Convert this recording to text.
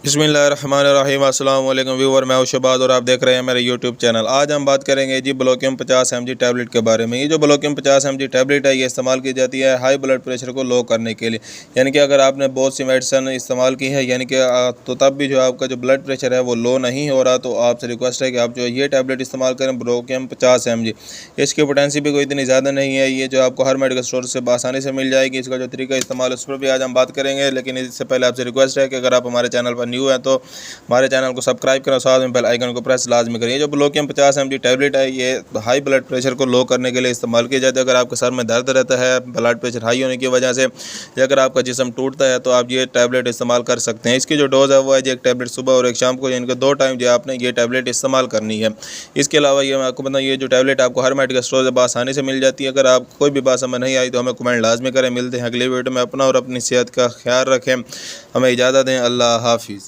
बिस्मिल्लाहिर्रहमानिर्रहीम। अस्सलाम वालेकुम व्यूअर, मैं शहबाज और आप देख रहे हैं मेरे यूट्यूब चैनल। आज हम बात करेंगे जी ब्लोकियम 50 mg टैबलेट के बारे में। ये जो ब्लोकियम 50 mg टैबलेट है ये इस्तेमाल की जाती है हाई ब्लड प्रेशर को लो करने के लिए। यानी कि अगर आपने बहुत सी मेडिसिन इस्तेमाल की है यानी कि तो तब भी जो आपका जो ब्लड प्रेशर है वो लो नहीं हो रहा, तो आपसे रिक्वेस्ट है कि आप जो ये टैबलेट इस्तेमाल करें ब्लोकियम 50 mg। इसकी पोटेंसी भी कोई इतनी ज़्यादा नहीं है, ये जो आपको हर मेडिकल स्टोर से आसानी से मिल जाएगी। इसका जो तरीका इस्तेमाल उस पर भी आज हम बात करेंगे, लेकिन इससे पहले आपसे रिक्वेस्ट है कि अगर आप हमारे चैनल पर न्यू हैं तो हमारे चैनल को सब्सक्राइब करें, साथ में बेल आइकन को प्रेस लाजमी करें। जो ब्लोकियम 50 mg टैबलेट है ये हाई ब्लड प्रेशर को लो करने के लिए इस्तेमाल किया जाता है। अगर आपके सर में दर्द रहता है ब्लड प्रेशर हाई होने की वजह से, या अगर आपका जिस्म टूटता है तो आप ये टैबलेट इस्तेमाल कर सकते हैं। इसकी जो डोज़ है वो है जी एक टैबलेट सुबह और एक शाम को, इनके 2 टाइम जो आपने ये टैबलेट इस्तेमाल करनी है। इसके अलावा ये मैं आपको बताऊँ, ये जो टैबलेट आपको हर मेडिकल स्टोर से आसानी से मिल जाती है। अगर आप कोई भी बात समझ नहीं आई तो हमें कमेंट लाजमी करें। मिलते हैं अगले वीडियो में। अपना और अपनी सेहत का ख्याल रखें। हमें इजाज़त दें। अल्लाह हाफिज़।